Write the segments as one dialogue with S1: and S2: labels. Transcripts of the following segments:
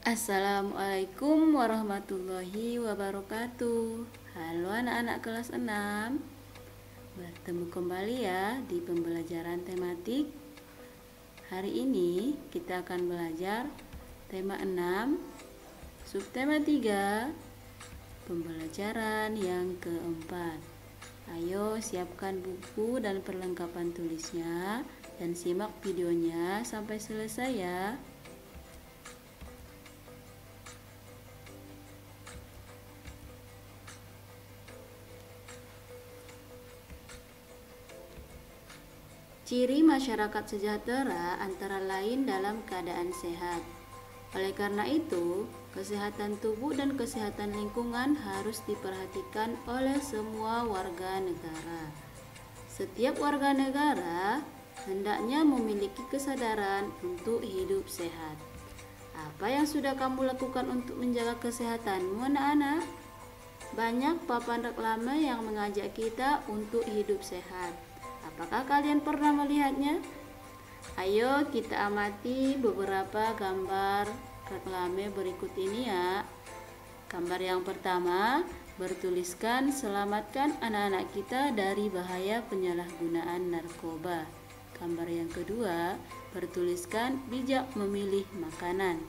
S1: Assalamualaikum warahmatullahi wabarakatuh. Halo anak-anak kelas 6. Bertemu kembali ya di pembelajaran tematik. Hari ini kita akan belajar tema 6, subtema 3, pembelajaran yang keempat. Ayo siapkan buku dan perlengkapan tulisnya dan simak videonya sampai selesai ya. Ciri masyarakat sejahtera antara lain dalam keadaan sehat. Oleh karena itu, kesehatan tubuh dan kesehatan lingkungan harus diperhatikan oleh semua warga negara. Setiap warga negara hendaknya memiliki kesadaran untuk hidup sehat. Apa yang sudah kamu lakukan untuk menjaga kesehatanmu, anak-anak? Banyak papan reklame yang mengajak kita untuk hidup sehat. Apakah kalian pernah melihatnya? Ayo kita amati beberapa gambar reklame berikut ini ya. Gambar yang pertama bertuliskan selamatkan anak-anak kita dari bahaya penyalahgunaan narkoba. Gambar yang kedua bertuliskan bijak memilih makanan.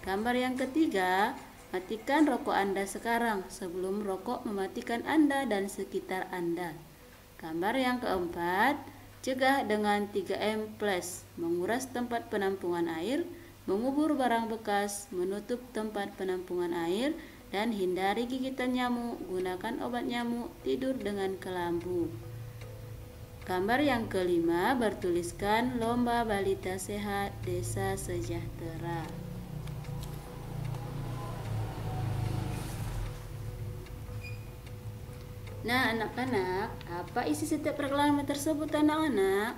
S1: Gambar yang ketiga, matikan rokok Anda sekarang sebelum rokok mematikan Anda dan sekitar Anda. Gambar yang keempat, cegah dengan 3M+, menguras tempat penampungan air, mengubur barang bekas, menutup tempat penampungan air, dan hindari gigitan nyamuk, gunakan obat nyamuk, tidur dengan kelambu. Gambar yang kelima bertuliskan lomba balita sehat desa sejahtera. Nah, anak-anak, apa isi setiap reklame tersebut, anak-anak?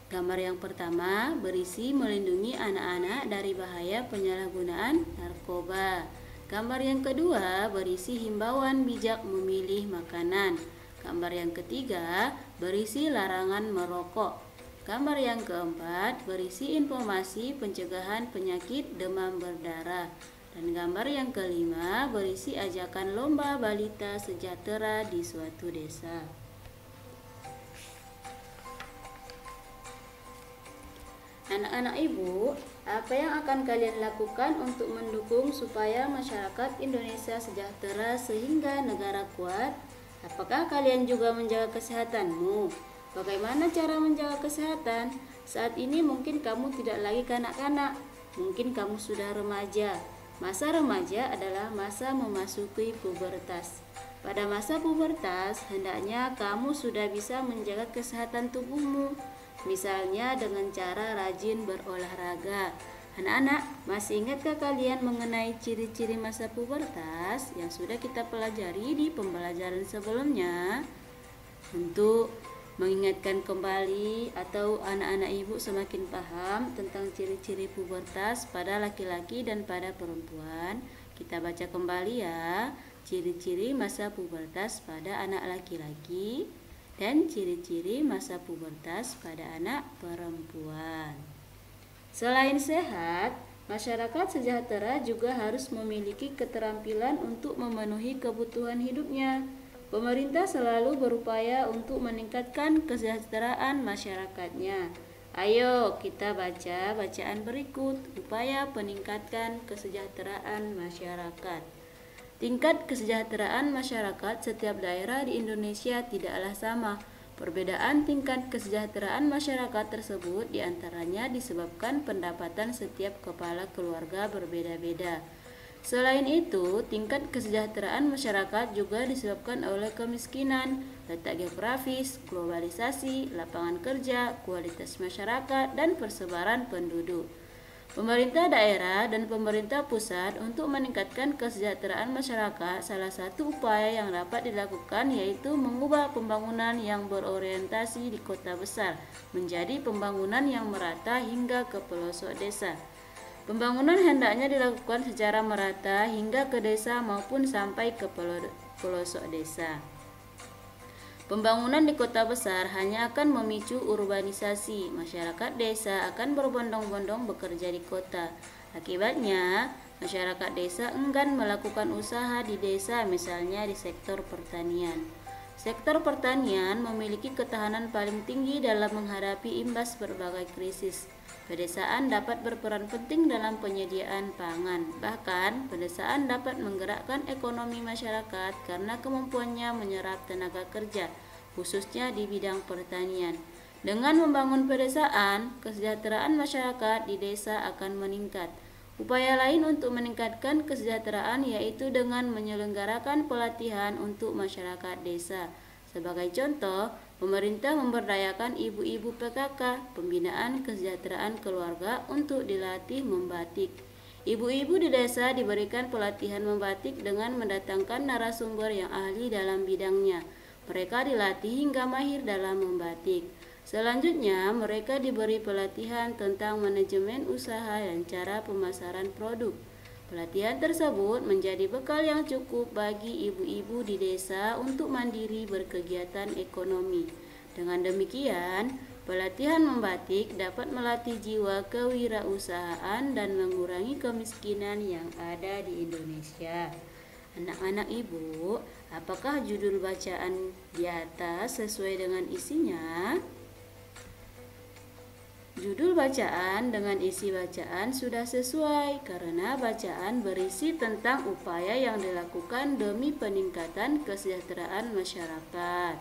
S1: Gambar yang pertama berisi melindungi anak-anak dari bahaya penyalahgunaan narkoba. Gambar yang kedua berisi himbauan bijak memilih makanan. Gambar yang ketiga berisi larangan merokok. Gambar yang keempat berisi informasi pencegahan penyakit demam berdarah. Dan gambar yang kelima berisi ajakan lomba balita sejahtera di suatu desa. Anak-anak ibu, apa yang akan kalian lakukan untuk mendukung supaya masyarakat Indonesia sejahtera sehingga negara kuat? Apakah kalian juga menjaga kesehatanmu? Bagaimana cara menjaga kesehatan? Saat ini mungkin kamu tidak lagi kanak-kanak, mungkin kamu sudah remaja. Masa remaja adalah masa memasuki pubertas. Pada masa pubertas, hendaknya kamu sudah bisa menjaga kesehatan tubuhmu, misalnya dengan cara rajin berolahraga. Anak-anak, masih ingatkah kalian mengenai ciri-ciri masa pubertas yang sudah kita pelajari di pembelajaran sebelumnya? Untuk mengingatkan kembali atau anak-anak ibu semakin paham tentang ciri-ciri pubertas pada laki-laki dan pada perempuan, kita baca kembali ya. Ciri-ciri masa pubertas pada anak laki-laki dan ciri-ciri masa pubertas pada anak perempuan. Selain sehat, masyarakat sejahtera juga harus memiliki keterampilan untuk memenuhi kebutuhan hidupnya. Pemerintah selalu berupaya untuk meningkatkan kesejahteraan masyarakatnya. Ayo kita baca bacaan berikut upaya peningkatan kesejahteraan masyarakat. Tingkat kesejahteraan masyarakat setiap daerah di Indonesia tidaklah sama. Perbedaan tingkat kesejahteraan masyarakat tersebut diantaranya disebabkan pendapatan setiap kepala keluarga berbeda-beda. Selain itu, tingkat kesejahteraan masyarakat juga disebabkan oleh kemiskinan, letak geografis, globalisasi, lapangan kerja, kualitas masyarakat, dan persebaran penduduk. Pemerintah daerah dan pemerintah pusat untuk meningkatkan kesejahteraan masyarakat, salah satu upaya yang dapat dilakukan yaitu mengubah pembangunan yang berorientasi di kota besar menjadi pembangunan yang merata hingga ke pelosok desa. Pembangunan hendaknya dilakukan secara merata hingga ke desa maupun sampai ke pelosok desa. Pembangunan di kota besar hanya akan memicu urbanisasi. Masyarakat desa akan berbondong-bondong bekerja di kota. Akibatnya, Masyarakat desa enggan melakukan usaha di desa, misalnya di sektor pertanian. Sektor pertanian memiliki ketahanan paling tinggi dalam menghadapi imbas berbagai krisis. Pedesaan dapat berperan penting dalam penyediaan pangan. Bahkan, pedesaan dapat menggerakkan ekonomi masyarakat karena kemampuannya menyerap tenaga kerja, khususnya di bidang pertanian. Dengan membangun pedesaan, kesejahteraan masyarakat di desa akan meningkat. Upaya lain untuk meningkatkan kesejahteraan yaitu dengan menyelenggarakan pelatihan untuk masyarakat desa. Sebagai contoh, pemerintah memberdayakan ibu-ibu PKK, pembinaan kesejahteraan keluarga untuk dilatih membatik. Ibu-ibu di desa diberikan pelatihan membatik dengan mendatangkan narasumber yang ahli dalam bidangnya. Mereka dilatih hingga mahir dalam membatik. Selanjutnya, mereka diberi pelatihan tentang manajemen usaha dan cara pemasaran produk. Pelatihan tersebut menjadi bekal yang cukup bagi ibu-ibu di desa untuk mandiri berkegiatan ekonomi. Dengan demikian, pelatihan membatik dapat melatih jiwa kewirausahaan dan mengurangi kemiskinan yang ada di Indonesia. Anak-anak ibu, apakah judul bacaan di atas sesuai dengan isinya? Judul bacaan dengan isi bacaan sudah sesuai karena bacaan berisi tentang upaya yang dilakukan demi peningkatan kesejahteraan masyarakat.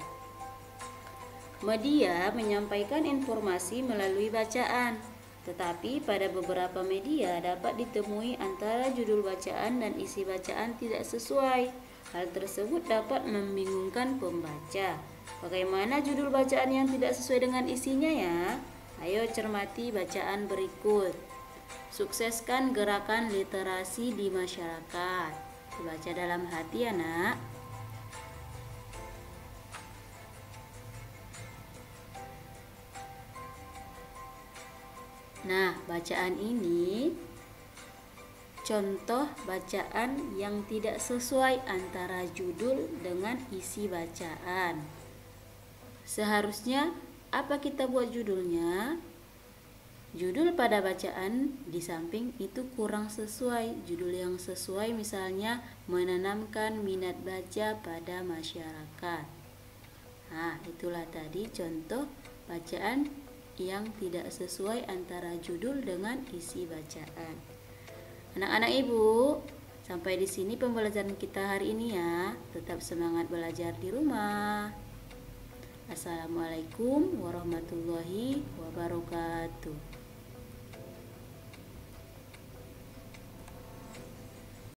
S1: Media menyampaikan informasi melalui bacaan, tetapi pada beberapa media dapat ditemui antara judul bacaan dan isi bacaan tidak sesuai. Hal tersebut dapat membingungkan pembaca. Bagaimana judul bacaan yang tidak sesuai dengan isinya ya? Ayo cermati bacaan berikut. Sukseskan gerakan literasi di masyarakat. Dibaca dalam hati ya nak. Nah, bacaan ini contoh bacaan yang tidak sesuai antara judul dengan isi bacaan. Seharusnya apa kita buat judulnya? Judul pada bacaan di samping itu kurang sesuai. Judul yang sesuai misalnya menanamkan minat baca pada masyarakat. Nah, itulah tadi contoh bacaan yang tidak sesuai antara judul dengan isi bacaan. Anak-anak ibu, sampai di sini pembelajaran kita hari ini ya. Tetap semangat belajar di rumah. Assalamualaikum warahmatullahi wabarakatuh.